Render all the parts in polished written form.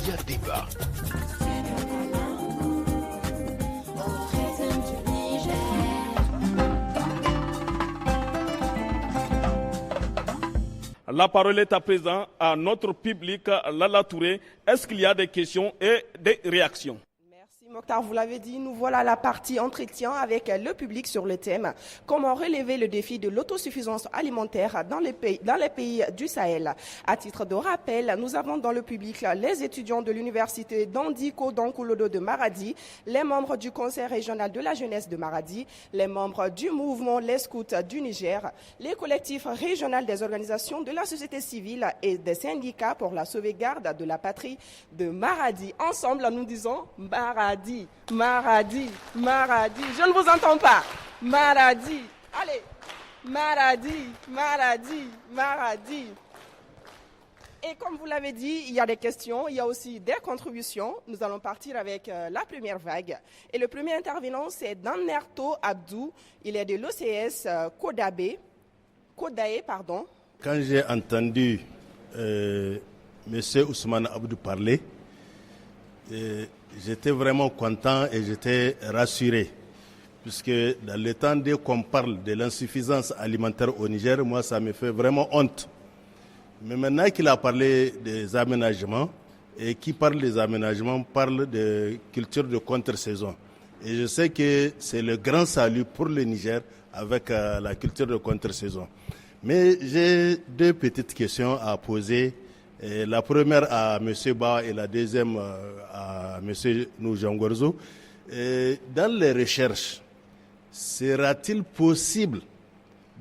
y a débat. La parole est à présent à notre public, Lala Touré. Est-ce qu'il y a des questions et des réactions? Mokhtar, vous l'avez dit, nous voilà à la partie entretien avec le public sur le thème « Comment relever le défi de l'autosuffisance alimentaire dans les pays du Sahel ?» À titre de rappel, nous avons dans le public les étudiants de l'université d'Andiko Dankulodo de Maradi, les membres du conseil régional de la jeunesse de Maradi, les membres du mouvement Les Scouts du Niger, les collectifs régionaux des organisations de la société civile et des syndicats pour la sauvegarde de la patrie de Maradi. Ensemble, nous disons Maradi. Maradi, Maradi, je ne vous entends pas. Maradi, allez, Maradi, Maradi, Maradi. Et comme vous l'avez dit, il y a des questions, il y a aussi des contributions. Nous allons partir avec la première vague. Et le premier intervenant, c'est Danerto Abdou. Il est de l'OCS Kodae. Quand j'ai entendu M. Ousmane Abdou parler, j'étais vraiment content et j'étais rassuré. Puisque dans le temps, dès qu'on parle de l'insuffisance alimentaire au Niger, moi, ça me fait vraiment honte. Mais maintenant qu'il a parlé des aménagements, et qui parle des aménagements parle de culture de contre-saison. Et je sais que c'est le grand salut pour le Niger avec la culture de contre-saison. Mais j'ai deux petites questions à poser. Et la première à M. Ba et la deuxième à M. Noujangorzo. Dans les recherches, sera-t-il possible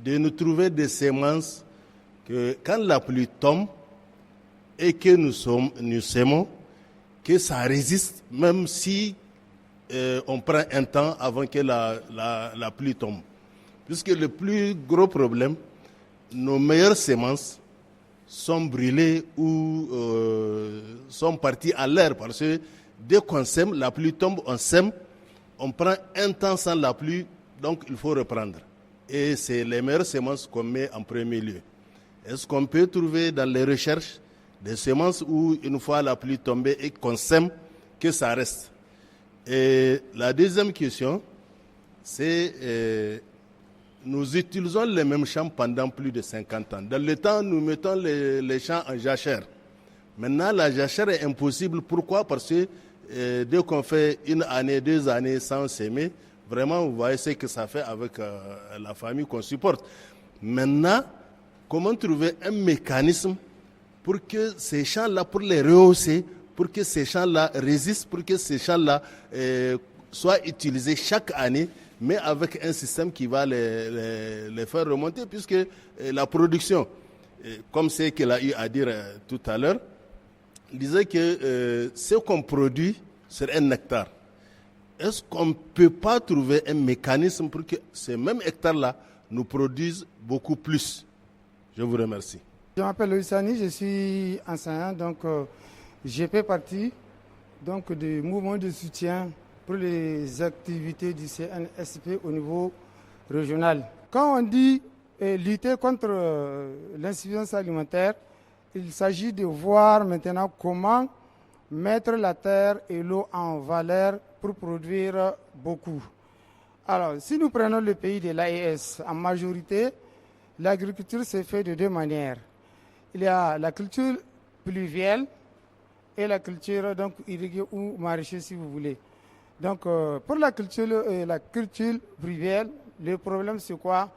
de nous trouver des semences que quand la pluie tombe et que nous semons, que ça résiste même si on prend un temps avant que la pluie tombe? Puisque le plus gros problème, nos meilleures semences sont brûlés ou sont partis à l'air parce que dès qu'on sème, la pluie tombe, on sème, on prend un temps sans la pluie, donc il faut reprendre. Et c'est les meilleures semences qu'on met en premier lieu. Est-ce qu'on peut trouver dans les recherches des semences où une fois la pluie tombée et qu'on sème, que ça reste? Et la deuxième question, c'est nous utilisons les mêmes champs pendant plus de 50 ans. Dans le temps, nous mettons les champs en jachère. Maintenant, la jachère est impossible. Pourquoi? Parce que dès qu'on fait une année, 2 années sans s'aimer, vraiment, vous voyez ce que ça fait avec la famille qu'on supporte. Maintenant, comment trouver un mécanisme pour que ces champs-là, pour les rehausser, pour que ces champs-là résistent, pour que ces champs-là soient utilisés chaque année, mais avec un système qui va les faire remonter, puisque la production, comme c'est qu'il a eu à dire tout à l'heure, disait que ce qu'on produit sur un hectare, est-ce qu'on ne peut pas trouver un mécanisme pour que ces mêmes hectares-là nous produisent beaucoup plus? Je vous remercie. Je m'appelle Loïs Sani, je suis enseignant, donc j'ai fait partie du mouvement de soutien pour les activités du CNSP au niveau régional. Quand on dit lutter contre l'insuffisance alimentaire, il s'agit de voir maintenant comment mettre la terre et l'eau en valeur pour produire beaucoup. Alors, si nous prenons le pays de l'AES, en majorité, l'agriculture se fait de 2 manières. Il y a la culture pluviale et la culture irriguée ou maraîchère, si vous voulez. Donc, pour la culture pluviale, le problème c'est quoi?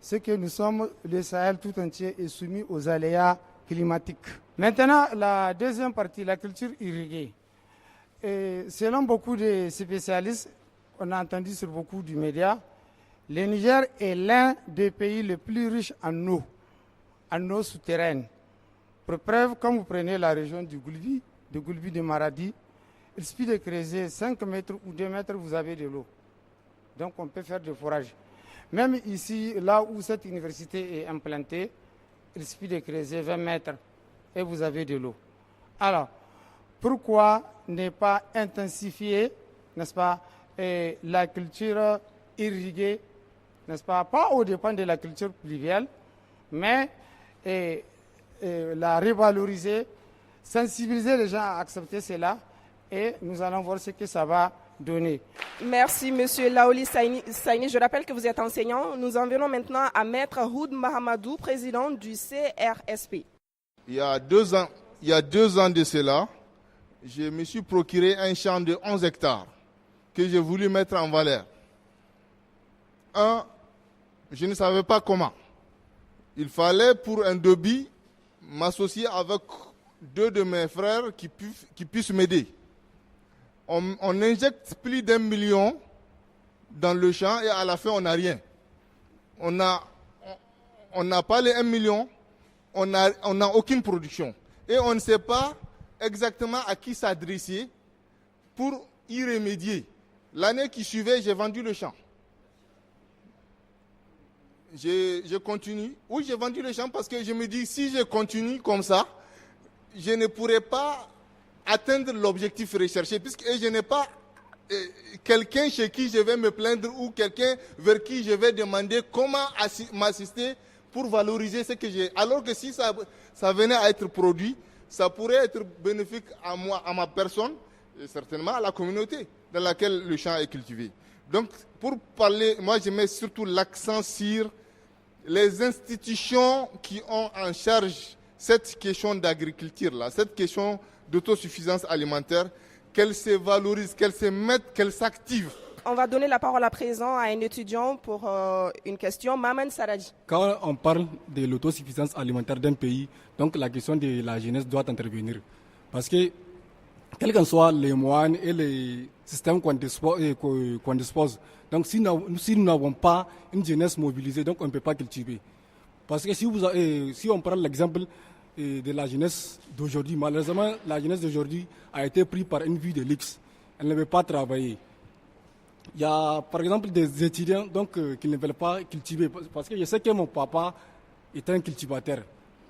C'est que nous sommes, le Sahel tout entier est soumis aux aléas climatiques. Maintenant, la deuxième partie, la culture irriguée. Et selon beaucoup de spécialistes, on a entendu sur beaucoup de médias, le Niger est l'un des pays les plus riches en eau souterraine. Pour preuve, quand vous prenez la région du Goulbi de Maradi, il suffit de creuser 5 mètres ou 2 mètres, vous avez de l'eau. Donc on peut faire du forage. Même ici, là où cette université est implantée, il suffit de creuser 20 mètres et vous avez de l'eau. Alors, pourquoi ne pas intensifier, n'est-ce pas, la culture irriguée, n'est-ce pas, pas au dépend de la culture pluviale, mais la revaloriser, sensibiliser les gens à accepter cela et nous allons voir ce que ça va donner. Merci, Monsieur Laoli Saini. Je rappelle que vous êtes enseignant. Nous en venons maintenant à Maître Houd Mahamadou, président du CRSP. Il y a 2 ans de cela, je me suis procuré un champ de 11 hectares que j'ai voulu mettre en valeur. Je ne savais pas comment. Il fallait pour un débit m'associer avec 2 de mes frères qui puissent m'aider. On injecte plus d'1 million dans le champ et à la fin on n'a rien. On n'a pas les 1 million, on n'a aucune production. Et on ne sait pas exactement à qui s'adresser pour y remédier. L'année qui suivait, j'ai vendu le champ. Je continue. Oui, j'ai vendu le champ parce que je me dis, si je continue comme ça, je ne pourrai pas atteindre l'objectif recherché, puisque je n'ai pas quelqu'un chez qui je vais me plaindre ou quelqu'un vers qui je vais demander comment m'assister pour valoriser ce que j'ai. Alors que si ça venait à être produit, ça pourrait être bénéfique à moi, à ma personne, et certainement à la communauté dans laquelle le champ est cultivé. Donc, pour parler, moi je mets surtout l'accent sur les institutions qui ont en charge cette question d'agriculture-là, cette question d'autosuffisance alimentaire, qu'elles se valorisent, qu'elles se mettent, qu'elles s'activent. On va donner la parole à présent à un étudiant pour une question. Maman Saradji. Quand on parle de l'autosuffisance alimentaire d'un pays, donc la question de la jeunesse doit intervenir. Parce que, quels que soient les moyens et les systèmes qu'on dispose, donc si nous n'avons pas une jeunesse mobilisée, donc on ne peut pas cultiver. Parce que si on prend l'exemple de la jeunesse d'aujourd'hui, malheureusement, la jeunesse d'aujourd'hui a été prise par une vie de luxe. Elle ne veut pas travailler. Il y a par exemple des étudiants donc, qui ne veulent pas cultiver. Parce que je sais que mon papa est un cultivateur.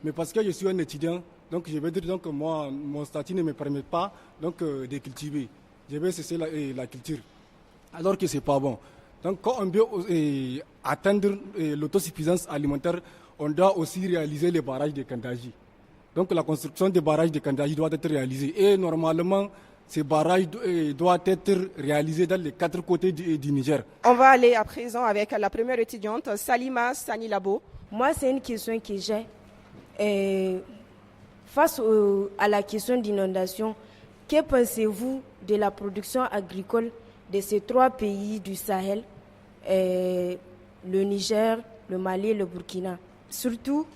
Mais parce que je suis un étudiant, donc je veux dire donc, moi, mon statut ne me permet pas donc, de cultiver. Je vais cesser la culture. Alors que ce n'est pas bon. Donc quand on veut atteindre l'autosuffisance alimentaire, on doit aussi réaliser les barrages de Kandaji. Donc la construction des barrages de Kandaji doit être réalisée. Et normalement, ces barrages doivent être réalisés dans les 4 côtés du Niger. On va aller à présent avec la première étudiante, Salima Sanilabo. Moi, c'est une question que j'ai. Face à la question d'inondation, que pensez-vous de la production agricole de ces 3 pays du Sahel, le Niger, le Mali et le Burkina, surtout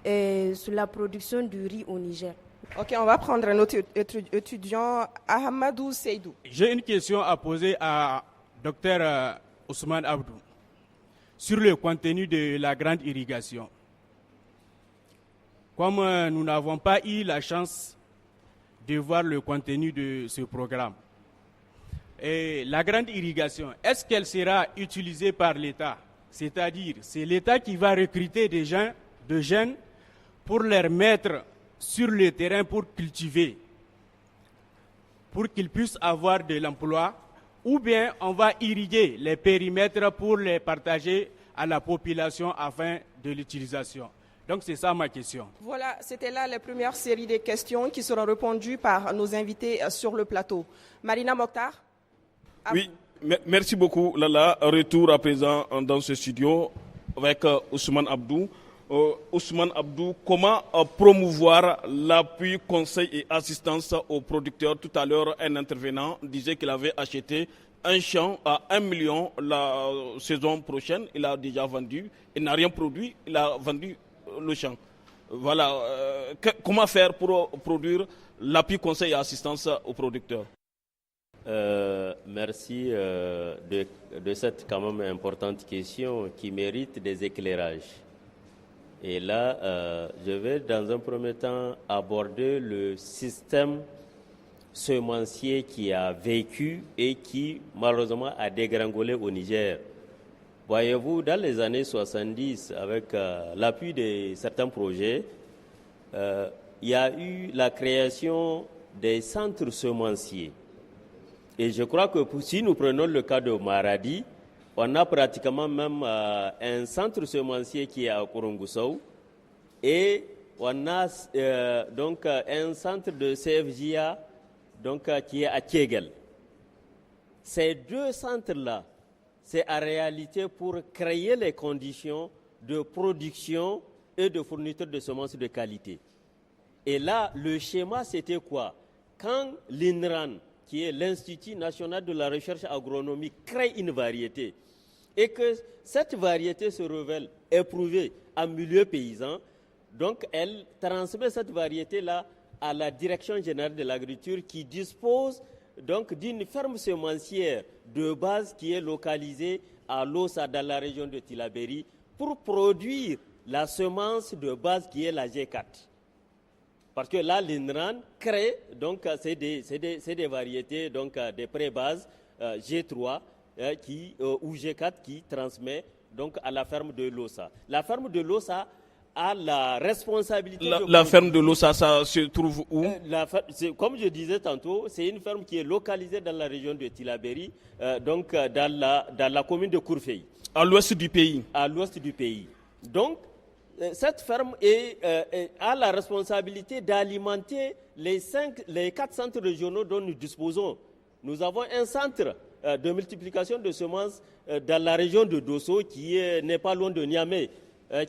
sur la production du riz au Niger? Ok, on va prendre un autre étudiant, Ahmadou Seydou. J'ai une question à poser à Dr Ousmane Abdou sur le contenu de la grande irrigation. Comme nous n'avons pas eu la chance de voir le contenu de ce programme, et la grande irrigation, est-ce qu'elle sera utilisée par l'État? C'est-à-dire, c'est l'État qui va recruter des jeunes pour les mettre sur le terrain pour cultiver, pour qu'ils puissent avoir de l'emploi, ou bien on va irriguer les périmètres pour les partager à la population afin de l'utilisation. Donc c'est ça ma question. Voilà, c'était là la première série de questions qui seront répondues par nos invités sur le plateau. Marina Mokhtar. Oui, merci beaucoup Lala. Retour à présent dans ce studio avec Ousmane Abdou. Ousmane Abdou, comment promouvoir l'appui, conseil et assistance aux producteurs? Tout à l'heure, un intervenant disait qu'il avait acheté un champ à 1 million la saison prochaine. Il a déjà vendu. Il n'a rien produit. Il a vendu le champ. Voilà. Comment faire pour produire l'appui, conseil et assistance aux producteurs? Merci de cette quand même importante question qui mérite des éclairages. Et là, je vais dans un premier temps aborder le système semencier qui a vécu et qui malheureusement a dégringolé au Niger. Voyez-vous, dans les années 70, avec l'appui de certains projets, il y a eu la création des centres semenciers. Et je crois que si nous prenons le cas de Maradi, on a pratiquement même un centre semencier qui est à Korongoussaou et on a donc un centre de CFJA donc, qui est à Kegel. Ces deux centres-là, c'est en réalité pour créer les conditions de production et de fourniture de semences de qualité. Et là, le schéma, c'était quoi? Quand l'INRAN, qui est l'Institut national de la recherche agronomique, crée une variété et que cette variété se révèle éprouvée en milieu paysan, donc elle transmet cette variété-là à la Direction générale de l'agriculture qui dispose donc d'une ferme semencière de base qui est localisée à Lossa dans la région de Tillabéri pour produire la semence de base qui est la G4. Parce que là, l'INRAN crée, donc c'est des variétés, donc des pré-bases G3 ou G4 qui transmet donc à la ferme de Lossa. La ferme de Lossa a la responsabilité la ferme de Lossa, ça se trouve où? Comme je disais tantôt, c'est une ferme qui est localisée dans la région de Tillabéri, donc dans la commune de Kourfey. À l'ouest du pays. À l'ouest du pays. Donc, cette ferme a la responsabilité d'alimenter les 4 centres régionaux dont nous disposons. Nous avons un centre de multiplication de semences dans la région de Dosso qui n'est pas loin de Niamey,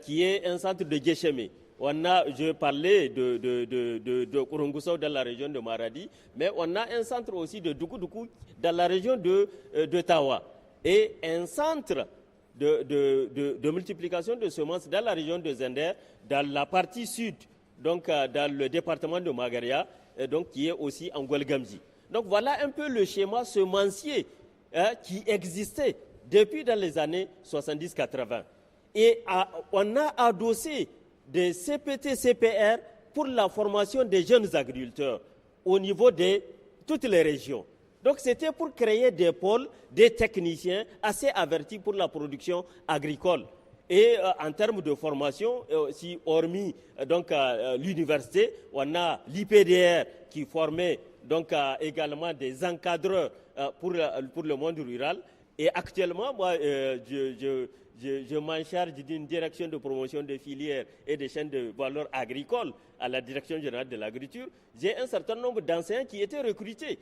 qui est un centre de Guéchémé. Je parlais de Kourongoussou dans la région de Maradi, mais on a un centre aussi de Doukoudougou dans la région de Tawa. Et un centre de multiplication de semences dans la région de Zender, dans la partie sud, donc dans le département de Magaria, donc qui est aussi en Guelgamzi. Donc voilà un peu le schéma semencier qui existait depuis dans les années 70-80. Et on a adossé des CPT-CPR pour la formation des jeunes agriculteurs au niveau de toutes les régions. Donc c'était pour créer des pôles, des techniciens assez avertis pour la production agricole. Et en termes de formation, si hormis donc l'université, on a l'IPDR qui formait donc également des encadreurs pour le monde rural. Et actuellement, moi, je m'en charge d'une direction de promotion des filières et des chaînes de valeur agricole à la Direction générale de l'agriculture. J'ai un certain nombre d'enseignants qui étaient recrutés.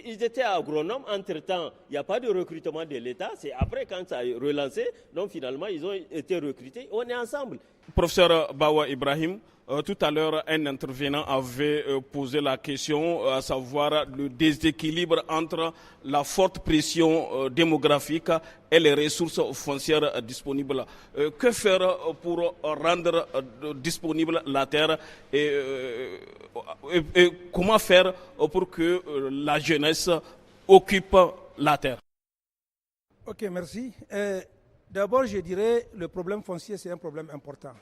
Ils étaient agronomes, entre-temps, il n'y a pas de recrutement de l'État. C'est après, quand ça a relancé, donc finalement, ils ont été recrutés. On est ensemble. Professeur Bawa Ibrahim, tout à l'heure, un intervenant avait posé la question, à savoir le déséquilibre entre la forte pression démographique et les ressources foncières disponibles. Que faire pour rendre disponible la terre et comment faire pour que la jeunesse occupe la terre? Ok, merci. D'abord, je dirais le problème foncier, c'est un problème important.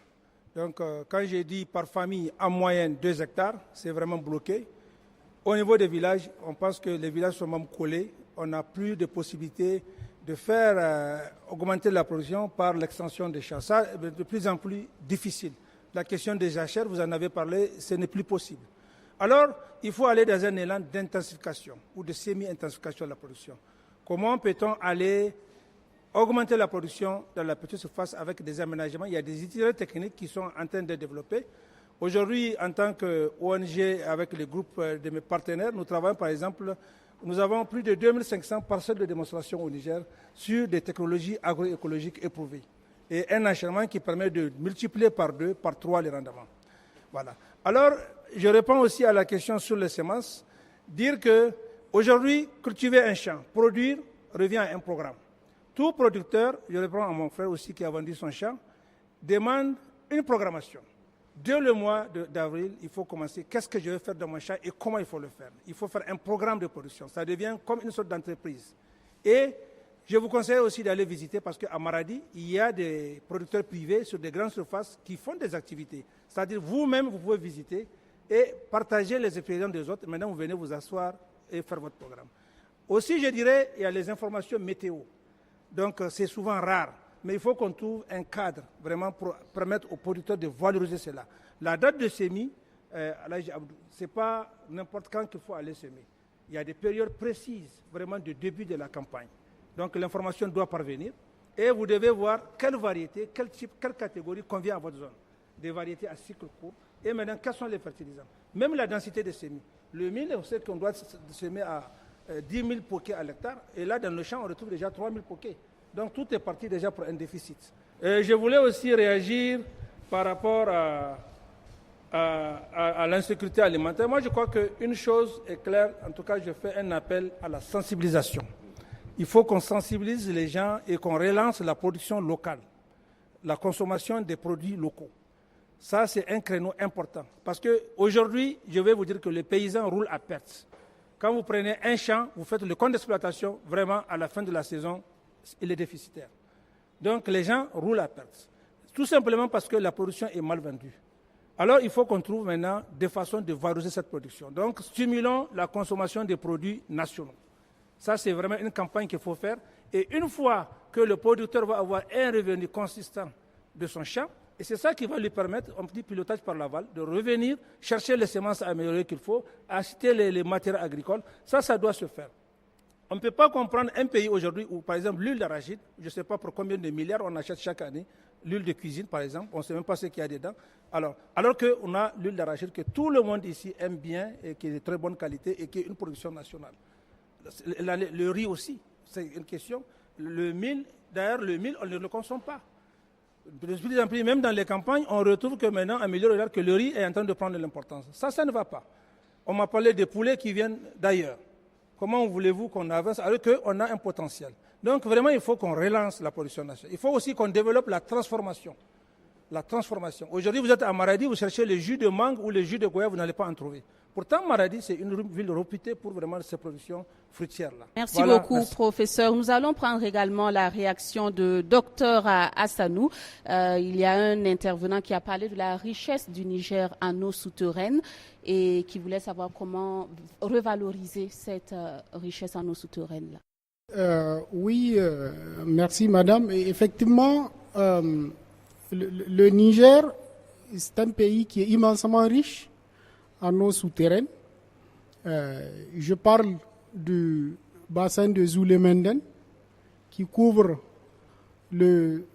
Donc, quand j'ai dit par famille, en moyenne 2 hectares, c'est vraiment bloqué. Au niveau des villages, on pense que les villages sont même collés. On n'a plus de possibilité de faire augmenter la production par l'extension des champs. Ça, de plus en plus difficile. La question des jachères, vous en avez parlé, ce n'est plus possible. Alors, il faut aller dans un élan d'intensification ou de semi-intensification de la production. Comment peut-on aller augmenter la production dans la petite surface avec des aménagements? Il y a des itinéraires techniques qui sont en train de développer. Aujourd'hui, en tant qu'ONG, avec les groupes de mes partenaires, nous travaillons par exemple, nous avons plus de 2500 parcelles de démonstration au Niger sur des technologies agroécologiques éprouvées. Et un enchaînement qui permet de multiplier par 2, par 3 les rendements. Voilà. Alors, je réponds aussi à la question sur les semences. Dire qu'aujourd'hui, cultiver un champ, produire, revient à un programme. Tout producteur, je réponds à mon frère aussi qui a vendu son champ, demande une programmation. Dès le mois d'avril, il faut commencer. Qu'est-ce que je vais faire dans mon champ et comment il faut le faire? Il faut faire un programme de production. Ça devient comme une sorte d'entreprise. Et je vous conseille aussi d'aller visiter parce qu'à Maradi, il y a des producteurs privés sur des grandes surfaces qui font des activités. C'est-à-dire vous-même, vous pouvez visiter et partager les expériences des autres. Maintenant, vous venez vous asseoir et faire votre programme. Aussi, je dirais, il y a les informations météo. Donc, c'est souvent rare. Mais il faut qu'on trouve un cadre vraiment pour permettre aux producteurs de valoriser cela. La date de semis, ce n'est pas n'importe quand qu'il faut aller semer. Il y a des périodes précises, vraiment du début de la campagne. Donc, l'information doit parvenir. Et vous devez voir quelle variété, quel type, quelle catégorie convient à votre zone. des variétés à cycle court. Et maintenant, quels sont les fertilisants? Même la densité des semis. Le mil, on sait qu'on doit semer à 10 000 poquets à l'hectare. Et là, dans le champ, on retrouve déjà 3 000 poquets. Donc, tout est parti déjà pour un déficit. Je voulais aussi réagir par rapport à l'insécurité alimentaire. Moi, je crois qu'une chose est claire. En tout cas, je fais un appel à la sensibilisation. Il faut qu'on sensibilise les gens et qu'on relance la production locale, la consommation des produits locaux. Ça, c'est un créneau important. Parce qu'aujourd'hui, je vais vous dire que les paysans roulent à perte. Quand vous prenez un champ, vous faites le compte d'exploitation, vraiment, à la fin de la saison, il est déficitaire. Donc, les gens roulent à perte. Tout simplement parce que la production est mal vendue. Alors, il faut qu'on trouve maintenant des façons de valoriser cette production. Donc, stimulons la consommation des produits nationaux. Ça, c'est vraiment une campagne qu'il faut faire. Et une fois que le producteur va avoir un revenu consistant de son champ, et c'est ça qui va lui permettre, un petit pilotage par l'aval, de revenir chercher les semences améliorées qu'il faut, acheter les matériaux agricoles. Ça doit se faire. On ne peut pas comprendre un pays aujourd'hui où, par exemple, l'huile d'arachide, je ne sais pas pour combien de milliards on achète chaque année, l'huile de cuisine, par exemple, on ne sait même pas ce qu'il y a dedans. Alors qu'on a l'huile d'arachide que tout le monde ici aime bien et qui est de très bonne qualité et qui est une production nationale. Le riz aussi, c'est une question. Le mil, d'ailleurs, on ne le consomme pas. De plus en plus, même dans les campagnes, on retrouve que maintenant, à milieu de que le riz est en train de prendre de l'importance. Ça ne va pas. On m'a parlé des poulets qui viennent d'ailleurs. Comment voulez-vous qu'on avance alors qu'on a un potentiel? Donc vraiment, il faut qu'on relance la production nationale. Il faut aussi qu'on développe la transformation. La transformation. Aujourd'hui, vous êtes à Maradi, vous cherchez le jus de mangue ou le jus de goya, vous n'allez pas en trouver. Pourtant, Maradi, c'est une ville réputée pour vraiment ces productions fruitières-là. Merci beaucoup, professeur. Nous allons prendre également la réaction de Dr Hassanou. Il y a un intervenant qui a parlé de la richesse du Niger en eau souterraine et qui voulait savoir comment revaloriser cette richesse en eau souterraine-là. Oui, merci madame. Et effectivement, le Niger, c'est un pays qui est immensément riche en eau souterraine. Je parle du bassin de Zoulemenden qui couvre le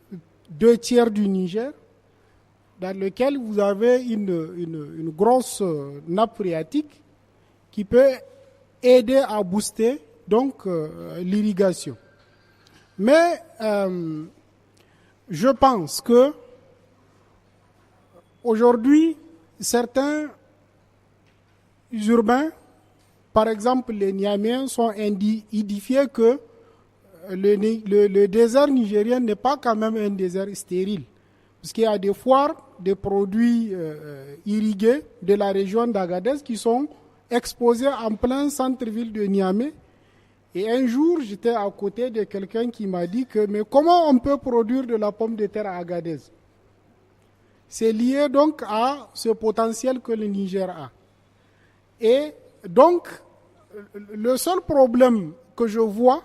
2/3 du Niger, dans lequel vous avez une grosse nappe phréatique qui peut aider à booster donc l'irrigation. Mais je pense que aujourd'hui, certains urbains, par exemple les Niamiens, sont édifiés que le désert nigérien n'est pas quand même un désert stérile. Parce qu'il y a des foires, des produits irrigués de la région d'Agadez qui sont exposés en plein centre-ville de Niamey. Et un jour, j'étais à côté de quelqu'un qui m'a dit que mais comment on peut produire de la pomme de terre à Agadez? C'est lié donc à ce potentiel que le Niger a. Et donc, le seul problème que je vois,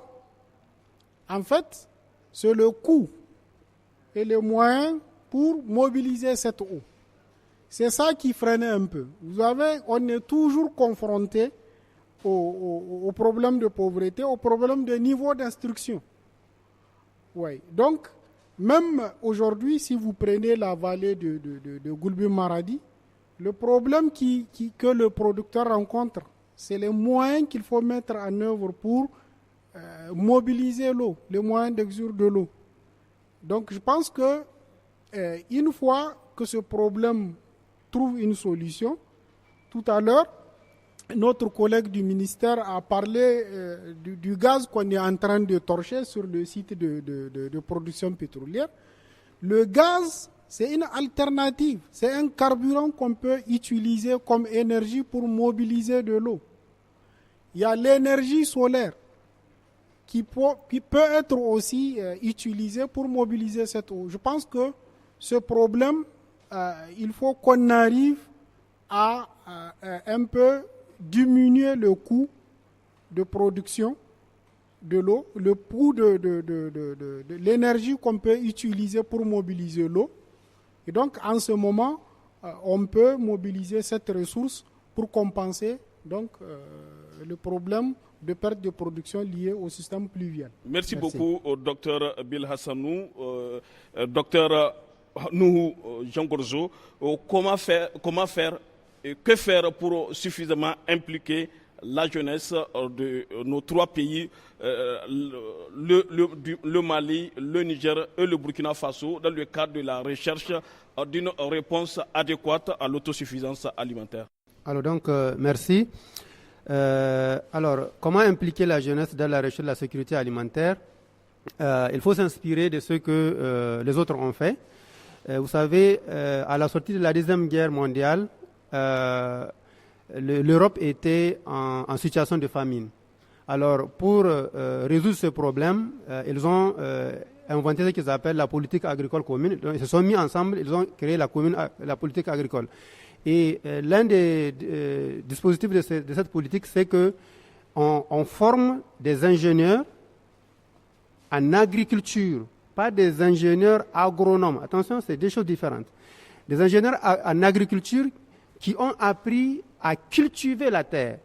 en fait, c'est le coût et les moyens pour mobiliser cette eau. C'est ça qui freine un peu. On est toujours confronté au problème de pauvreté, au problème de niveau d'instruction. Ouais. Donc, même aujourd'hui, si vous prenez la vallée de Goulbi-Maradi, le problème que le producteur rencontre, c'est les moyens qu'il faut mettre en œuvre pour mobiliser l'eau, les moyens d'exure de l'eau. Donc je pense que une fois que ce problème trouve une solution, tout à l'heure, notre collègue du ministère a parlé du gaz qu'on est en train de torcher sur le site de production pétrolière. Le gaz, c'est une alternative, c'est un carburant qu'on peut utiliser comme énergie pour mobiliser de l'eau. Il y a l'énergie solaire qui peut être aussi utilisée pour mobiliser cette eau. Je pense que ce problème, il faut qu'on arrive à un peu diminuer le coût de production de l'eau, le coût de l'énergie qu'on peut utiliser pour mobiliser l'eau. Et donc, en ce moment, on peut mobiliser cette ressource pour compenser donc, le problème de perte de production liée au système pluvial. Merci beaucoup au docteur Bill Hassanou. Docteur nous, Jean Gorzo, comment faire et que faire pour suffisamment impliquer la jeunesse de nos 3 pays, le Mali, le Niger et le Burkina Faso, dans le cadre de la recherche d'une réponse adéquate à l'autosuffisance alimentaire. Alors donc, merci. Alors, comment impliquer la jeunesse dans la recherche de la sécurité alimentaire? Il faut s'inspirer de ce que les autres ont fait. Vous savez, à la sortie de la Deuxième Guerre mondiale, l'Europe était en situation de famine. Alors, pour résoudre ce problème, ils ont inventé ce qu'ils appellent la politique agricole commune. Donc, ils se sont mis ensemble, ils ont créé la politique agricole. Et l'un des dispositifs de cette politique, c'est qu'on forme des ingénieurs en agriculture, pas des ingénieurs agronomes. Attention, c'est 2 choses différentes. Des ingénieurs en agriculture qui ont appris à cultiver la terre.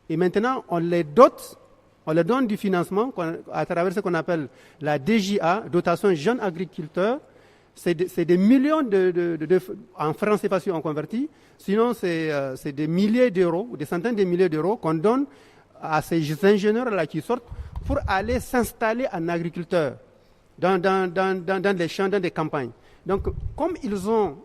Et maintenant, on les dote, on leur donne du financement à travers ce qu'on appelle la DJA, dotation jeunes agriculteurs. C'est des millions en francs CFA si on convertit. Sinon, c'est des milliers d'euros, ou des centaines de milliers d'euros qu'on donne à ces ingénieurs-là qui sortent pour aller s'installer en agriculteur dans les champs, dans des campagnes. Donc, comme ils ont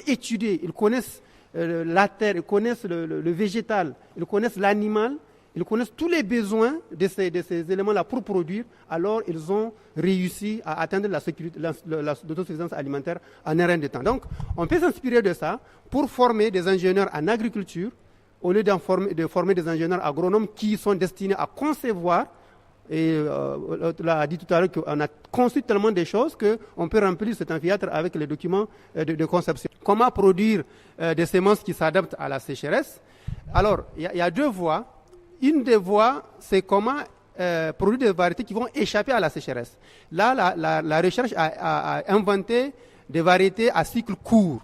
étudié, ils connaissent la terre, ils connaissent le végétal, ils connaissent l'animal, ils connaissent tous les besoins de ces éléments-là pour produire, alors ils ont réussi à atteindre l'autosuffisance alimentaire en un rien de temps. Donc, on peut s'inspirer de ça pour former des ingénieurs en agriculture, au lieu de former des ingénieurs agronomes qui sont destinés à concevoir. Et on l'a dit tout à l'heure qu'on a conçu tellement de choses qu'on peut remplir cet amphithéâtre avec les documents de conception. Comment produire des semences qui s'adaptent à la sécheresse? Alors, il y a 2 voies. Une des voies, c'est comment produire des variétés qui vont échapper à la sécheresse. Là, la recherche a inventé des variétés à cycle court.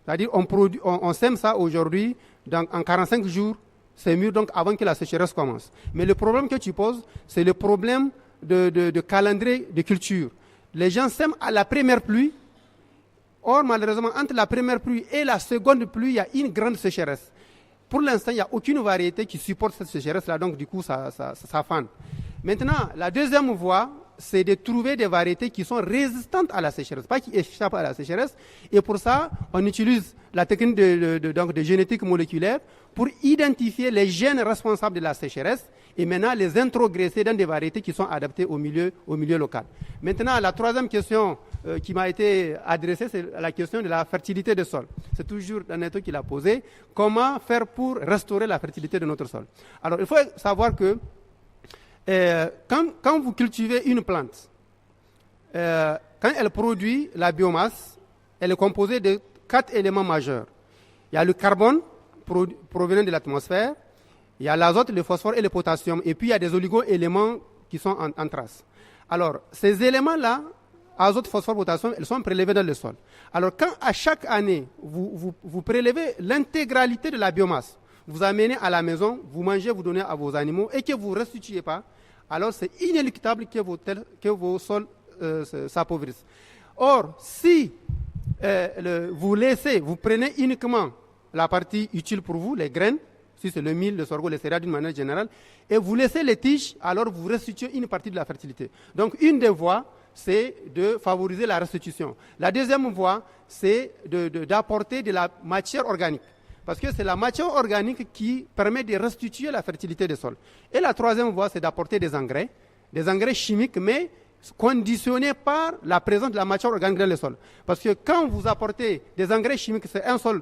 C'est-à-dire on sème ça aujourd'hui, en 45 jours, c'est mûr donc avant que la sécheresse commence. Mais le problème que tu poses, c'est le problème de calendrier de culture. Les gens sèment à la première pluie. Or, malheureusement, entre la première pluie et la seconde pluie, il y a une grande sécheresse. Pour l'instant, il n'y a aucune variété qui supporte cette sécheresse-là, donc du coup, ça fane. Maintenant, la deuxième voie, c'est de trouver des variétés qui sont résistantes à la sécheresse, pas qui échappent à la sécheresse. Et pour ça, on utilise la technique de génétique moléculaire pour identifier les gènes responsables de la sécheresse et maintenant les introgresser dans des variétés qui sont adaptées au milieu local. Maintenant, la troisième question qui m'a été adressée, c'est la question de la fertilité des sols. C'est toujours Daneto qui l'a posé. Comment faire pour restaurer la fertilité de notre sol? Alors, il faut savoir que quand vous cultivez une plante, quand elle produit la biomasse, elle est composée de 4 éléments majeurs. Il y a le carbone provenant de l'atmosphère, il y a l'azote, le phosphore et le potassium, et puis il y a des oligo-éléments qui sont en trace. Alors, ces éléments-là, azote, phosphore, potassium, ils sont prélevés dans le sol. Alors, quand à chaque année, vous prélevez l'intégralité de la biomasse, vous amenez à la maison, vous mangez, vous donnez à vos animaux, et que vous ne restituez pas, alors c'est inéluctable que vos sols s'appauvrissent. Or, si vous prenez uniquement la partie utile pour vous, les graines, si c'est le mil, le sorgho, les céréales d'une manière générale, et vous laissez les tiges, alors vous restituez une partie de la fertilité. Donc, une des voies, c'est de favoriser la restitution. La deuxième voie, c'est d'apporter de la matière organique. Parce que c'est la matière organique qui permet de restituer la fertilité des sols. Et la troisième voie, c'est d'apporter des engrais chimiques, mais conditionnés par la présence de la matière organique dans le sol. Parce que quand vous apportez des engrais chimiques, c'est un sol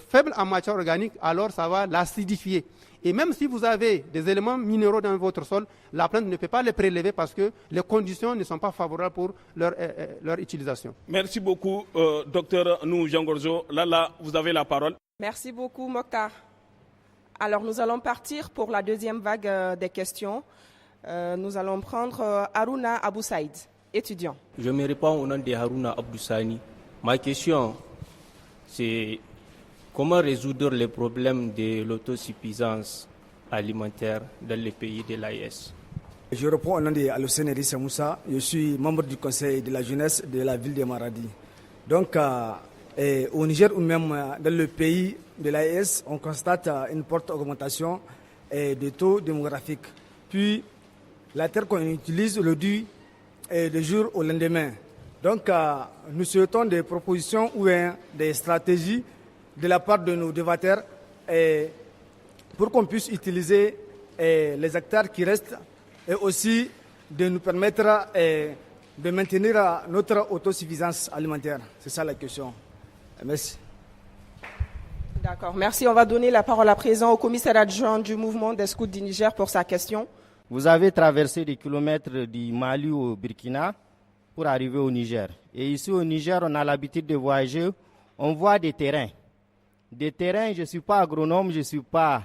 faible en matière organique, alors ça va l'acidifier. Et même si vous avez des éléments minéraux dans votre sol, la plante ne peut pas les prélever parce que les conditions ne sont pas favorables pour leur utilisation. Merci beaucoup, docteur Jean Gorzo. Lala, vous avez la parole. Merci beaucoup, Mokhtar. Alors, nous allons partir pour la deuxième vague des questions. Nous allons prendre Haruna Abou-Saïd, étudiant. Je me réponds au nom de Haruna Abdoussani. Ma question, c'est comment résoudre les problèmes de l'autosuffisance alimentaire dans les pays de l'AES? Je réponds au nom de Alocène Rissa Moussa. Je suis membre du conseil de la jeunesse de la ville de Maradi. Donc, au Niger ou même dans le pays de l'AES, on constate une forte augmentation des taux démographiques. Puis, la terre qu'on utilise le du jour au lendemain. Donc, nous souhaitons des propositions ou des stratégies de la part de nos débatteurs pour qu'on puisse utiliser les hectares qui restent et aussi de nous permettre de maintenir notre autosuffisance alimentaire. C'est ça la question. Merci. D'accord, merci. On va donner la parole à présent au commissaire adjoint du mouvement des scouts du Niger pour sa question. Vous avez traversé des kilomètres du Mali au Burkina pour arriver au Niger. Et ici au Niger, on a l'habitude de voyager, on voit des terrains. Des terrains, je ne suis pas agronome, je ne suis pas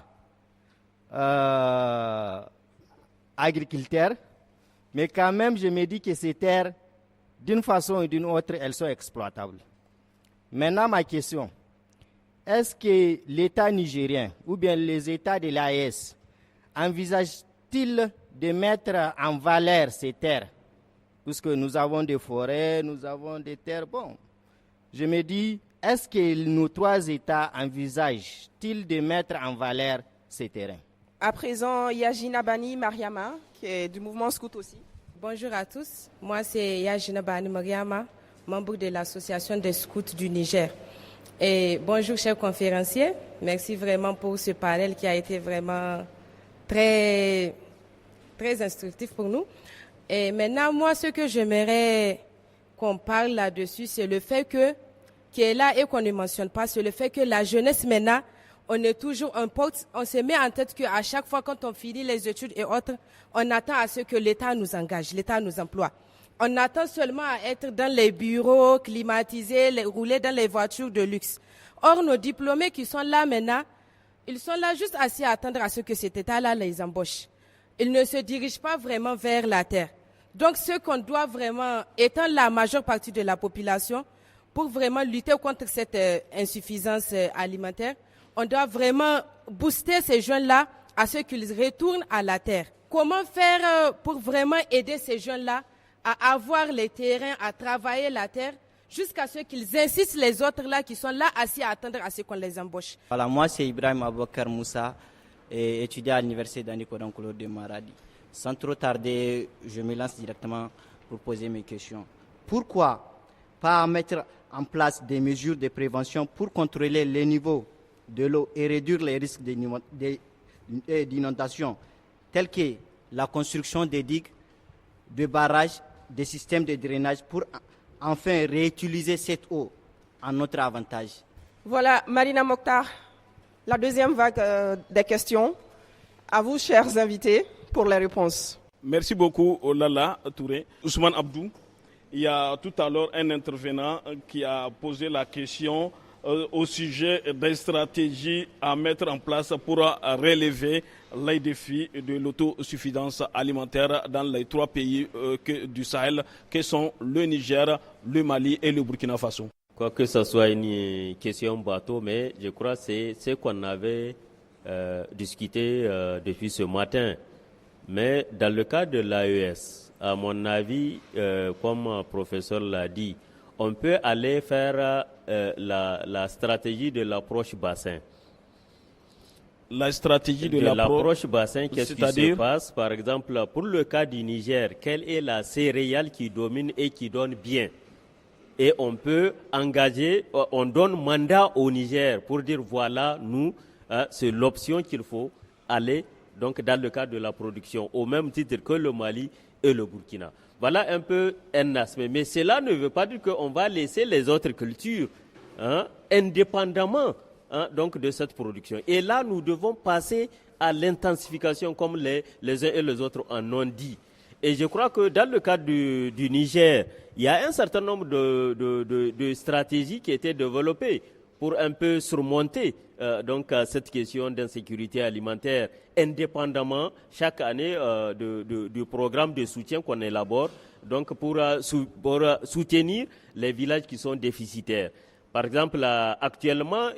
agriculteur, mais quand même, je me dis que ces terres, d'une façon ou d'une autre, elles sont exploitables. Maintenant, ma question, est-ce que l'État nigérien ou bien les États de l'AES envisagent-ils de mettre en valeur ces terres? Puisque nous avons des forêts, nous avons des terres. Bon, je me dis, est-ce que nos trois États envisagent-ils de mettre en valeur ces terrains? À présent, Yajina Bani Mariama, qui est du mouvement Scout aussi. Bonjour à tous, moi c'est Yajina Bani Mariama, membre de l'association des scouts du Niger. Et bonjour chers conférenciers, merci vraiment pour ce panel qui a été vraiment très instructif pour nous. Et maintenant, moi, ce que j'aimerais qu'on parle là-dessus, c'est le fait qui est là et qu'on ne mentionne pas, c'est le fait que la jeunesse maintenant, on est toujours on se met en tête qu'à chaque fois quand on finit les études et autres, on attend à ce que l'État nous engage, l'État nous emploie. On attend seulement à être dans les bureaux climatisés, rouler dans les voitures de luxe. Or, nos diplômés qui sont là maintenant, ils sont là juste assis à attendre à ce que cet État-là les embauche. Ils ne se dirigent pas vraiment vers la terre. Donc, ce qu'on doit vraiment, étant la majeure partie de la population, pour vraiment lutter contre cette insuffisance alimentaire, on doit vraiment booster ces jeunes-là à ce qu'ils retournent à la terre. Comment faire pour vraiment aider ces jeunes-là à avoir les terrains, à travailler la terre, jusqu'à ce qu'ils insistent les autres là qui sont là assis à attendre à ce qu'on les embauche. Voilà, moi c'est Ibrahim Aboukar Moussa, étudiant à l'université d'Anikodonkoulou de Maradi. Sans trop tarder, je me lance directement pour poser mes questions. Pourquoi pas mettre en place des mesures de prévention pour contrôler les niveaux de l'eau et réduire les risques d'inondation, tels que la construction des digues, de barrages, des systèmes de drainage pour enfin réutiliser cette eau en notre avantage. Voilà, Marina Mokhtar, la deuxième vague des questions. À vous, chers invités, pour les réponses. Merci beaucoup, Lala Touré. Ousmane Abdou, il y a tout à l'heure un intervenant qui a posé la question au sujet des stratégies à mettre en place pour relever les défis de l'autosuffisance alimentaire dans les trois pays du Sahel, que sont le Niger, le Mali et le Burkina Faso. Quoi que ce soit une question bateau, mais je crois que c'est ce qu'on avait discuté depuis ce matin. Mais dans le cas de l'AES, à mon avis, comme le professeur l'a dit, on peut aller faire la stratégie de l'approche bassin. La stratégie de l'approche bassin, qu'est-ce qui se passe? Par exemple, pour le cas du Niger, quelle est la céréale qui domine et qui donne bien? Et on peut engager, on donne mandat au Niger pour dire voilà, nous, c'est l'option qu'il faut aller donc dans le cadre de la production, au même titre que le Mali et le Burkina. Voilà un peu un aspect. Mais cela ne veut pas dire qu'on va laisser les autres cultures indépendamment donc de cette production. Et là, nous devons passer à l'intensification comme les uns et les autres en ont dit. Et je crois que dans le cadre du Niger, il y a un certain nombre de stratégies qui étaient développées pour un peu surmonter donc cette question d'insécurité alimentaire, indépendamment chaque année du programme de soutien qu'on élabore, donc pour soutenir les villages qui sont déficitaires. Par exemple, actuellement,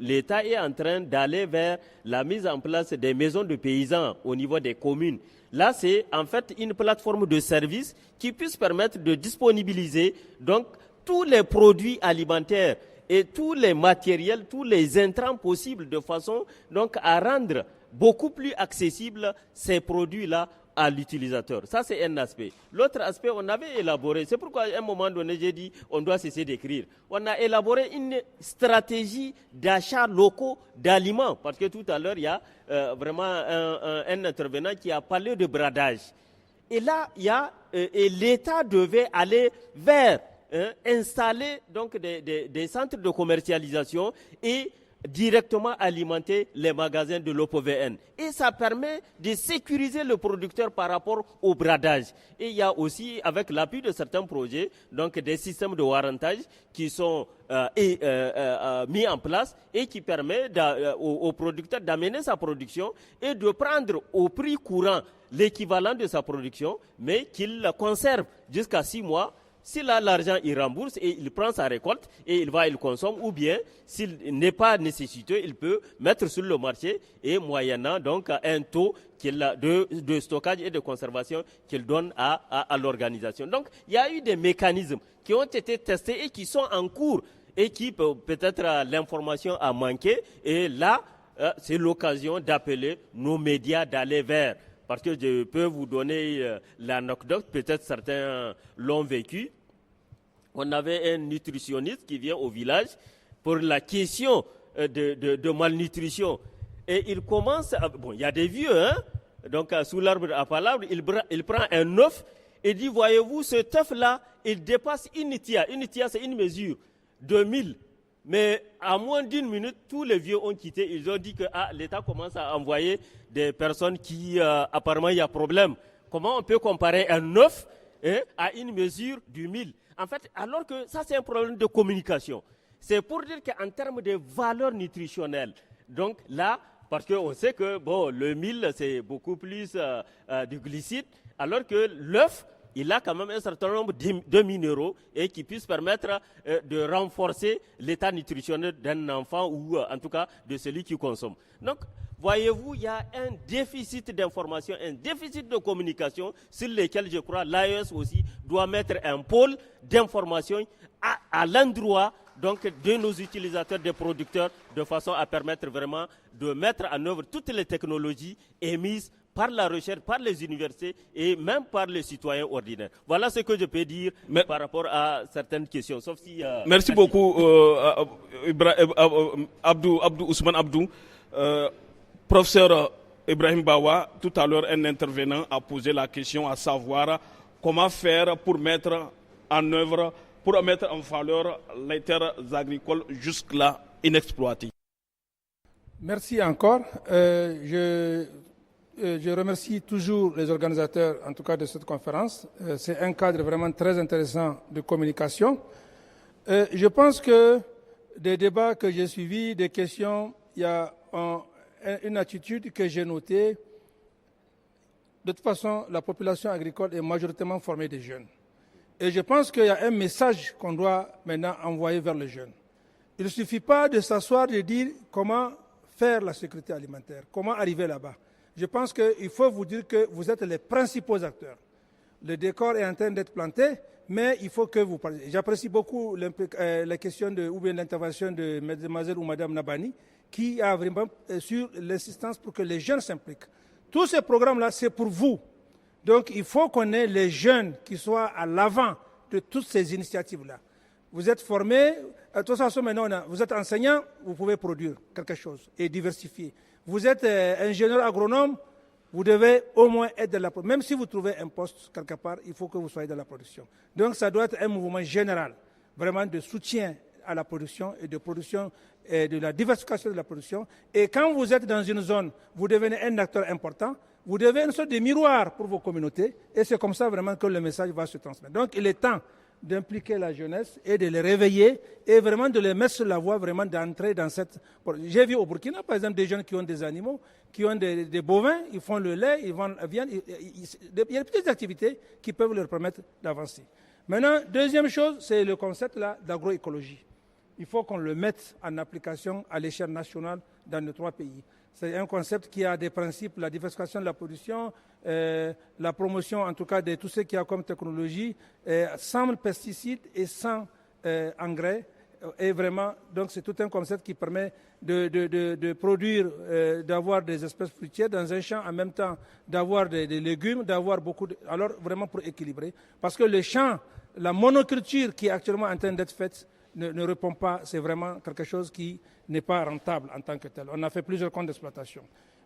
l'État est en train d'aller vers la mise en place des maisons de paysans au niveau des communes. Là, c'est en fait une plateforme de services qui puisse permettre de disponibiliser donc tous les produits alimentaires et tous les matériels, tous les intrants possibles de façon donc à rendre beaucoup plus accessibles ces produits-là à l'utilisateur. Ça, c'est un aspect. L'autre aspect, on avait élaboré, c'est pourquoi à un moment donné, j'ai dit, on doit cesser d'écrire. On a élaboré une stratégie d'achat locaux d'aliments, parce que tout à l'heure, il y a vraiment un intervenant qui a parlé de bradage. Et là, et l'État devait aller vers installer donc des centres de commercialisation et directement alimenter les magasins de l'OPVN. Et ça permet de sécuriser le producteur par rapport au bradage. Et il y a aussi, avec l'appui de certains projets, donc des systèmes de warrantage qui sont mis en place et qui permettent au producteur d'amener sa production et de prendre au prix courant l'équivalent de sa production, mais qu'il la conserve jusqu'à 6 mois. S'il a l'argent, il rembourse et il prend sa récolte et il consomme. Ou bien, s'il n'est pas nécessiteux, il peut mettre sur le marché et moyennant donc un taux de stockage et de conservation qu'il donne à l'organisation. Donc, il y a eu des mécanismes qui ont été testés et qui sont en cours et qui peut-être l'information a manqué. Et là, c'est l'occasion d'appeler nos médias d'aller vers. Parce que je peux vous donner l'anecdote, peut-être certains l'ont vécu. On avait un nutritionniste qui vient au village pour la question de malnutrition. Et il commence, il y a des vieux, donc sous l'arbre à palabre, il prend un œuf et dit, voyez-vous, cet œuf-là, il dépasse une tia. Une tia, c'est une mesure de 1000. Mais à moins d'une minute, tous les vieux ont quitté. Ils ont dit que l'État commence à envoyer des personnes qui, apparemment, il y a problème. Comment on peut comparer un œuf à une mesure du 1000? En fait, alors que ça, c'est un problème de communication. C'est pour dire qu'en termes de valeur nutritionnelle, donc là, parce qu'on sait que le 1000, c'est beaucoup plus de glucides, alors que l'œuf, il a quand même un certain nombre de minéraux et qui puissent permettre de renforcer l'état nutritionnel d'un enfant ou en tout cas de celui qui consomme. Donc, voyez-vous, il y a un déficit d'information, un déficit de communication sur lequel je crois l'AES aussi doit mettre un pôle d'information à l'endroit donc de nos utilisateurs, des producteurs, de façon à permettre vraiment de mettre en œuvre toutes les technologies émises par la recherche, par les universités et même par les citoyens ordinaires. Voilà ce que je peux dire par rapport à certaines questions. Sauf si, merci beaucoup, Ousmane Abdou. Professeur Ibrahim Bawa, tout à l'heure, un intervenant a posé la question à savoir comment faire pour mettre en œuvre, pour mettre en valeur les terres agricoles jusque-là inexploitées. Merci encore. Je remercie toujours les organisateurs, en tout cas de cette conférence. C'est un cadre vraiment très intéressant de communication. Je pense que des débats que j'ai suivis, des questions, il y a une attitude que j'ai notée. De toute façon, la population agricole est majoritairement formée des jeunes. Et je pense qu'il y a un message qu'on doit maintenant envoyer vers les jeunes. Il ne suffit pas de s'asseoir et de dire comment faire la sécurité alimentaire, comment arriver là-bas. Je pense qu'il faut vous dire que vous êtes les principaux acteurs. Le décor est en train d'être planté, mais il faut que vous parliez. J'apprécie beaucoup la question ou bien l'intervention de mademoiselle ou madame Nabani, qui a vraiment sur l'insistance pour que les jeunes s'impliquent. Tous ces programmes-là, c'est pour vous. Donc, il faut qu'on ait les jeunes qui soient à l'avant de toutes ces initiatives-là. Vous êtes formés, de toute façon, maintenant, vous êtes enseignant, vous pouvez produire quelque chose et diversifier. Vous êtes ingénieur agronome, vous devez au moins être dans la production. Même si vous trouvez un poste quelque part, il faut que vous soyez dans la production. Donc ça doit être un mouvement général, vraiment de soutien à la production et de la diversification de la production. Et quand vous êtes dans une zone, vous devenez un acteur important, vous devenez une sorte de miroir pour vos communautés. Et c'est comme ça vraiment que le message va se transmettre. Donc il est temps d'impliquer la jeunesse et de les réveiller et vraiment de les mettre sur la voie, vraiment d'entrer dans cette... J'ai vu au Burkina, par exemple, des jeunes qui ont des animaux, qui ont des bovins, ils font le lait, ils vendent la viande. Il y a des petites activités qui peuvent leur permettre d'avancer. Maintenant, deuxième chose, c'est le concept d'agroécologie. Il faut qu'on le mette en application à l'échelle nationale dans nos 3 pays. C'est un concept qui a des principes, la diversification de la production, la promotion en tout cas de tout ce qu'il y a comme technologie, sans pesticides et sans engrais. Et vraiment, donc c'est tout un concept qui permet de produire, d'avoir des espèces fruitières dans un champ, en même temps d'avoir des légumes, d'avoir beaucoup de... Alors vraiment pour équilibrer. Parce que le champ, la monoculture qui est actuellement en train d'être faite ne répond pas, c'est vraiment quelque chose qui n'est pas rentable en tant que tel. On a fait plusieurs comptes d'exploitation.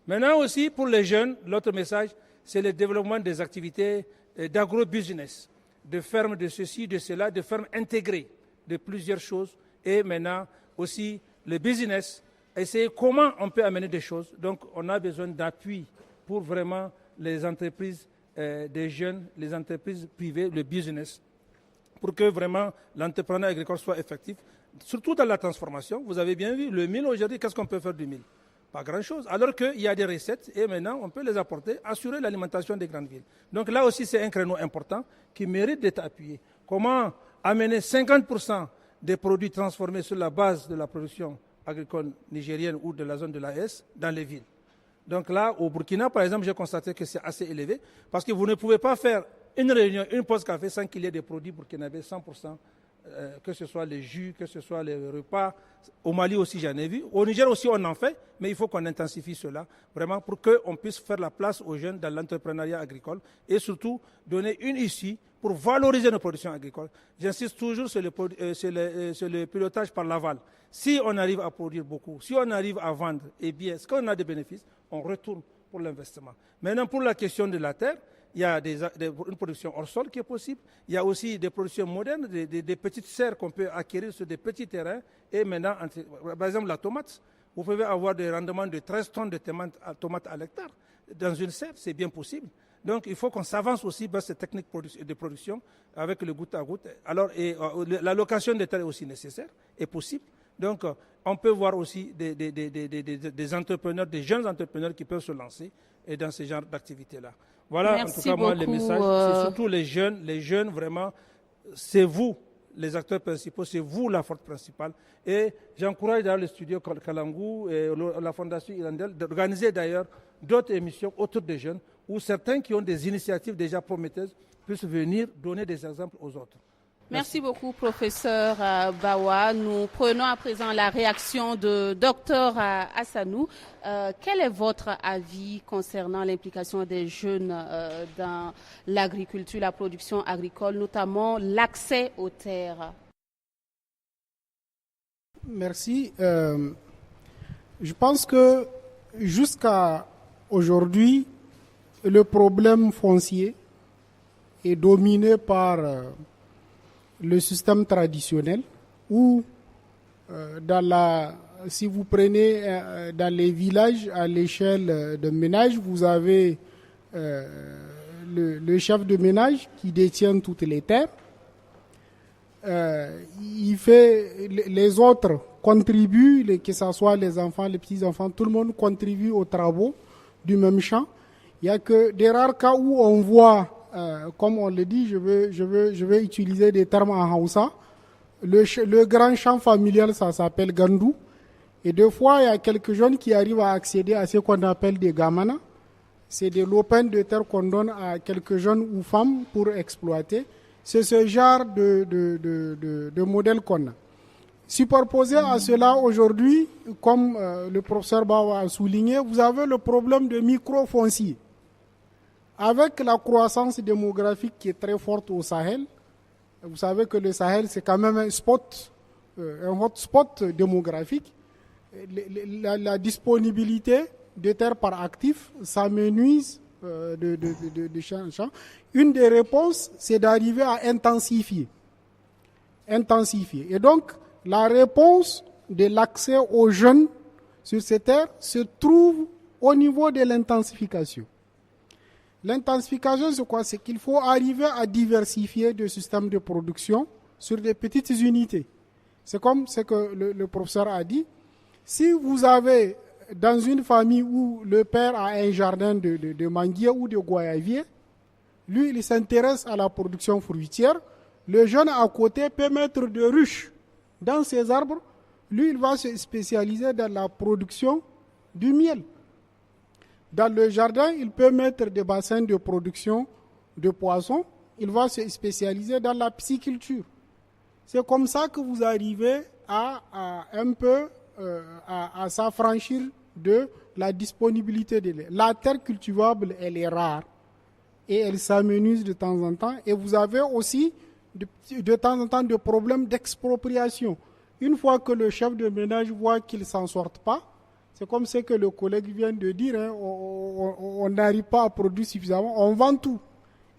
Maintenant aussi, pour les jeunes, l'autre message, c'est le développement des activités d'agro-business, de fermes de ceci, de cela, de fermes intégrées, de plusieurs choses. Et maintenant aussi le business, essayer comment on peut amener des choses. Donc on a besoin d'appui pour vraiment les entreprises des jeunes, les entreprises privées, le business, pour que vraiment l'entrepreneuriat agricole soit effectif, surtout dans la transformation. Vous avez bien vu, le mil aujourd'hui, qu'est-ce qu'on peut faire du mil? Pas grand-chose. Alors qu'il y a des recettes et maintenant on peut les apporter, assurer l'alimentation des grandes villes. Donc là aussi c'est un créneau important qui mérite d'être appuyé. Comment amener 50% des produits transformés sur la base de la production agricole nigérienne ou de la zone de l'AES dans les villes. Donc là, au Burkina, par exemple, j'ai constaté que c'est assez élevé parce que vous ne pouvez pas faire une réunion, une pause café sans qu'il y ait des produits burkinabés 100%, que ce soit les jus, que ce soit les repas. Au Mali aussi, j'en ai vu. Au Niger aussi, on en fait, mais il faut qu'on intensifie cela, vraiment pour qu'on puisse faire la place aux jeunes dans l'entrepreneuriat agricole et surtout donner une issue pour valoriser nos productions agricoles. J'insiste toujours sur le pilotage par l'aval. Si on arrive à produire beaucoup, si on arrive à vendre, et bien, ce qu'on a des bénéfices, on retourne pour l'investissement. Maintenant, pour la question de la terre, il y a une production hors sol qui est possible. Il y a aussi des productions modernes, des petites serres qu'on peut acquérir sur des petits terrains. Et maintenant, par exemple, la tomate, vous pouvez avoir des rendements de 13 tonnes de tomates à l'hectare. Dans une serre, c'est bien possible. Donc, il faut qu'on s'avance aussi vers ces techniques de production avec le goutte à goutte. Alors, la location des terres est aussi nécessaire et possible. Donc, on peut voir aussi des entrepreneurs, des jeunes entrepreneurs qui peuvent se lancer dans ce genre d'activités-là. Voilà, Merci en tout cas, moi, beaucoup, le message, c'est surtout les jeunes, vraiment, c'est vous, les acteurs principaux, c'est vous la force principale. Et j'encourage d'ailleurs le studio Kalangu et la Fondation Hirondelle d'organiser d'ailleurs d'autres émissions autour des jeunes où certains qui ont des initiatives déjà prometteuses puissent venir donner des exemples aux autres. Merci beaucoup, professeur Bawa. Nous prenons à présent la réaction de Dr Assanou. Quel est votre avis concernant l'implication des jeunes dans l'agriculture, la production agricole, notamment l'accès aux terres? Merci. Je pense que jusqu'à aujourd'hui, le problème foncier est dominé par le système traditionnel où si vous prenez dans les villages à l'échelle de ménage, vous avez le chef de ménage qui détient toutes les terres. Les autres contribuent, que ce soit les enfants, les petits-enfants, tout le monde contribue aux travaux du même champ. Il n'y a que des rares cas où on voit, comme on le dit, je vais utiliser des termes en Hausa. Le grand champ familial, ça s'appelle Gandou. Et des fois, il y a quelques jeunes qui arrivent à accéder à ce qu'on appelle des gamana. C'est des lopins de terre qu'on donne à quelques jeunes ou femmes pour exploiter. C'est ce genre de modèle qu'on a. Superposé à cela, aujourd'hui, comme le professeur Bawa a souligné, vous avez le problème de microfoncier. Avec la croissance démographique qui est très forte au Sahel, vous savez que le Sahel, c'est quand même un hotspot démographique. La disponibilité de terres par actif s'amenuise de champ en champ. Une des réponses, c'est d'arriver à intensifier. Et donc, la réponse de l'accès aux jeunes sur ces terres se trouve au niveau de l'intensification. L'intensification, c'est quoi? C'est qu'il faut arriver à diversifier le système de production sur des petites unités. C'est comme ce que le professeur a dit. Si vous avez dans une famille où le père a un jardin de manguiers ou de goyaviers, lui, il s'intéresse à la production fruitière. Le jeune à côté peut mettre de ruches dans ses arbres. Lui, il va se spécialiser dans la production du miel. Dans le jardin, il peut mettre des bassins de production de poissons. Il va se spécialiser dans la pisciculture. C'est comme ça que vous arrivez à un peu à s'affranchir de la disponibilité de lait. La terre cultivable, elle est rare et elle s'amenuise de temps en temps. Et vous avez aussi de temps en temps des problèmes d'expropriation. Une fois que le chef de ménage voit qu'il ne s'en sort pas, c'est comme ce que le collègue vient de dire, hein, on n'arrive pas à produire suffisamment, on vend tout.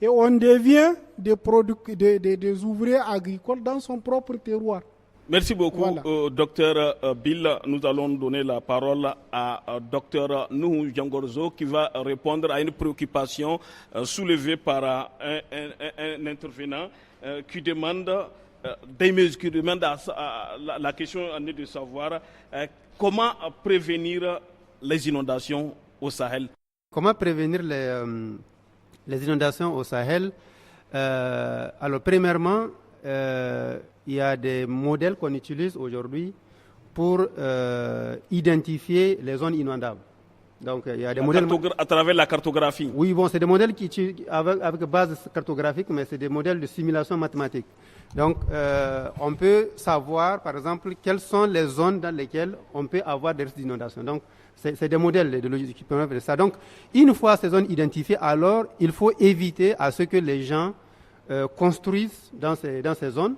Et on devient des ouvriers agricoles dans son propre terroir. Merci beaucoup, Voilà. docteur Bill. Nous allons donner la parole à docteur Nuhu Jangorzo qui va répondre à une préoccupation soulevée par un intervenant qui demande la question est de savoir comment prévenir les inondations au Sahel. Comment prévenir les inondations au Sahel? Alors, premièrement, il y a des modèles qu'on utilise aujourd'hui pour identifier les zones inondables. Donc, il y a des modèles à travers la cartographie. Oui, bon, c'est des modèles avec base cartographique, mais c'est des modèles de simulation mathématique. Donc, on peut savoir, par exemple, quelles sont les zones dans lesquelles on peut avoir des risques d'inondation. Donc, c'est des modèles de logique qui permettent de ça. Donc, une fois ces zones identifiées, alors, il faut éviter à ce que les gens construisent dans ces zones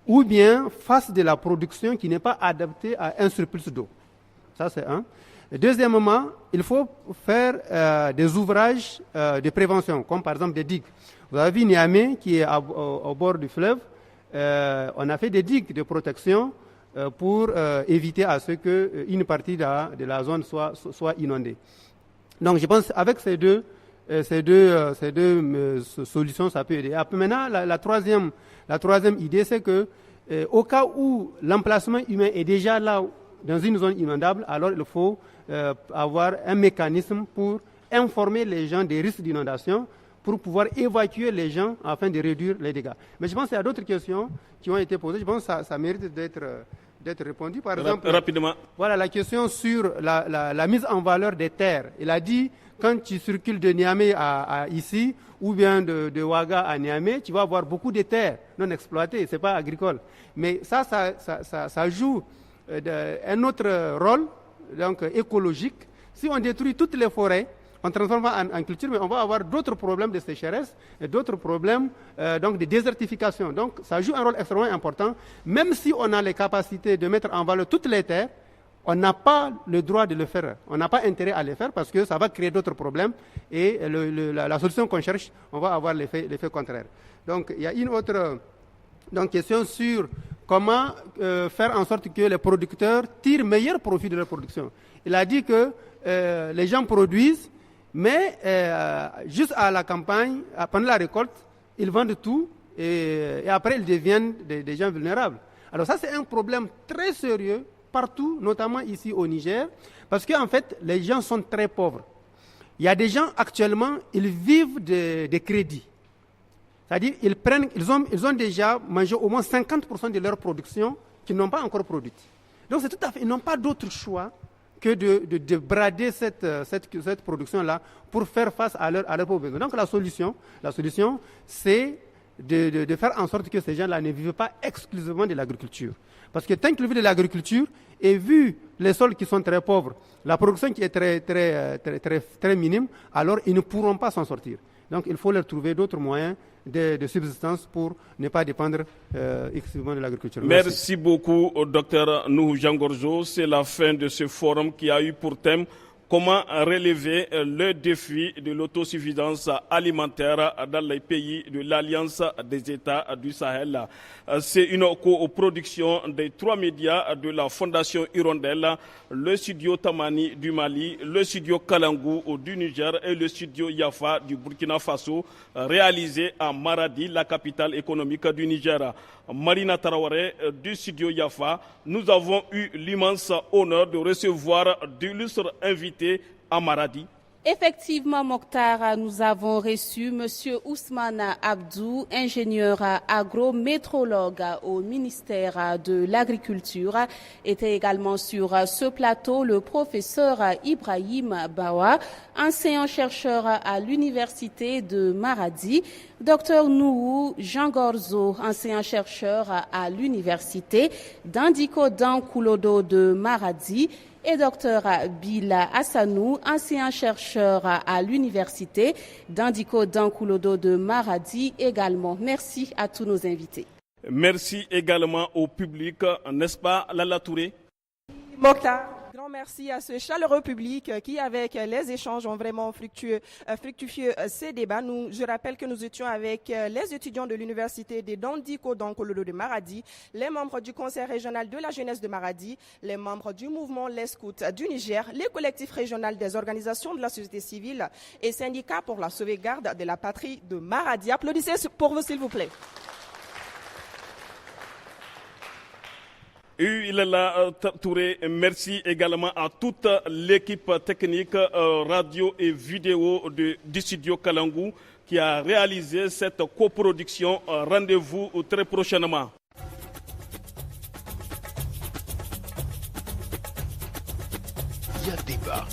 ou bien fassent de la production qui n'est pas adaptée à un surplus d'eau. Ça, c'est un. Deuxièmement, il faut faire des ouvrages de prévention, comme par exemple des digues. Vous avez vu Niamey, qui est au bord du fleuve. On a fait des digues de protection pour éviter à ce qu'une partie de la zone soit inondée. Donc, je pense qu'avec ces deux solutions, ça peut aider. Après, maintenant, la troisième idée, c'est que au cas où l'emplacement humain est déjà là dans une zone inondable, alors il faut avoir un mécanisme pour informer les gens des risques d'inondation, pour pouvoir évacuer les gens afin de réduire les dégâts. Mais je pense qu'il y a d'autres questions qui ont été posées. Je pense que ça mérite d'être répondu. Par exemple, rapidement. Voilà la question sur la mise en valeur des terres. Il a dit, quand tu circules de Niamey à ici, ou bien de Ouaga à Niamey, tu vas avoir beaucoup de terres non exploitées, ce n'est pas agricole. Mais ça joue un autre rôle, donc écologique. Si on détruit toutes les forêts, on transforme en culture, mais on va avoir d'autres problèmes de sécheresse et d'autres problèmes donc de désertification. Donc ça joue un rôle extrêmement important. Même si on a les capacités de mettre en valeur toutes les terres, on n'a pas le droit de le faire. On n'a pas intérêt à le faire parce que ça va créer d'autres problèmes et la solution qu'on cherche, on va avoir l'effet contraire. Donc il y a une autre question sur comment faire en sorte que les producteurs tirent meilleur profit de leur production. Il a dit que les gens produisent, mais juste à la campagne, pendant la récolte, ils vendent tout et après ils deviennent des gens vulnérables. Alors ça, c'est un problème très sérieux partout, notamment ici au Niger, parce qu'en fait, les gens sont très pauvres. Il y a des gens actuellement, ils vivent des crédits. C'est-à-dire, ils ont déjà mangé au moins 50% de leur production qu'ils n'ont pas encore produite. Donc, c'est tout à fait, ils n'ont pas d'autre choix que de brader cette production-là pour faire face à leurs pauvres besoins. Donc, la solution, c'est de faire en sorte que ces gens-là ne vivent pas exclusivement de l'agriculture. Parce que tant qu'ils vivent de l'agriculture, et vu les sols qui sont très pauvres, la production qui est très minime, alors ils ne pourront pas s'en sortir. Donc, il faut leur trouver d'autres moyens de subsistance pour ne pas dépendre exclusivement de l'agriculture. Merci beaucoup au docteur Nuhu Jangorzo. C'est la fin de ce forum qui a eu pour thème comment relever le défi de l'autosuffisance alimentaire dans les pays de l'Alliance des États du Sahel. C'est une coproduction des 3 médias de la Fondation Hirondelle, le studio Tamani du Mali, le studio Kalangou du Niger et le studio Yafa du Burkina Faso, réalisé à Maradi, la capitale économique du Niger. Marina Traoré du studio Yafa, nous avons eu l'immense honneur de recevoir d'illustres invités à Maradi. Effectivement, Mokhtar, nous avons reçu M. Ousmane Abdou, ingénieur agrométrologue au ministère de l'Agriculture. Était également sur ce plateau le professeur Ibrahim Bawa, enseignant-chercheur à l'université de Maradi. Dr Nouhou Jean Gorzo, enseignant-chercheur à l'université d'Andiko Dankulodo de Maradi. Et Dr Bila Hassanou, enseignant-chercheur à l'université d'Andiko Dankulodo de Maradi également. Merci à tous nos invités. Merci également au public, n'est-ce pas, Lala Touré? Mokhtar. Grand merci à ce chaleureux public qui, avec les échanges, ont vraiment fructifié ces débats. Je rappelle que nous étions avec les étudiants de l'université de Dandiko Dankolodo de Maradi, les membres du conseil régional de la jeunesse de Maradi, les membres du mouvement Les Scouts du Niger, les collectifs régionaux des organisations de la société civile et syndicats pour la sauvegarde de la patrie de Maradi. Applaudissez pour vous, s'il vous plaît. Lala Touré, merci également à toute l'équipe technique radio et vidéo du studio Kalangou qui a réalisé cette coproduction. Rendez-vous très prochainement. Il y a débat.